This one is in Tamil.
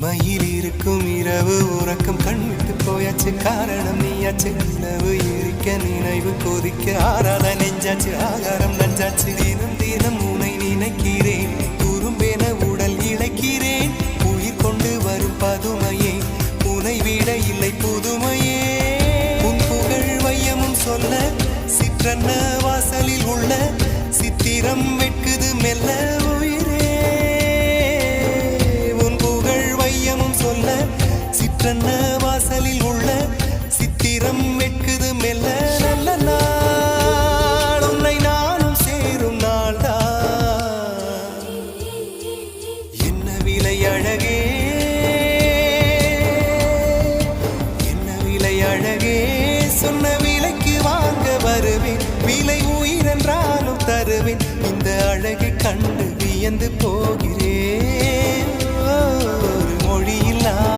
இமையில் இருக்கும் இரவு உறக்கம் கண்விட்டு போயாச்சு காரணம் நீயாச்சு நிலவு எரிக்க நினைவு கொதிக்க ஆறாத நெஞ்சாச்சு ஆகாரம் நஞ்சாச்சு தினம் தினம் உனை நினைக்கிறேன் குறும்பென உடல் இழைக்கிறேன் உயிர் கொண்டு வரும் பதுமையே உனை விட இல்லை புதுமையே உன் புகழ் வையமும் சொல்ல சிற்றன்ன வாசலில் உள்ள சித்திரம் வெட்குது மெல்ல உயிரே உன் புகழ் வையமும் சொல்ல சிற்றன்ன வாசலில் உள்ள சித்திரம் வெட்குது மெல்ல நல்ல நாள் உன்னை நானும் சேரும் நாள்தான் என்ன விலை அழகே என்ன விலை அழகே சொன்ன விலைக்கு வாங்க வருவேன் விலை உயிரென்றாலும் தருவேன் இந்த அழகை கண்டு வியந்து போகிறேன்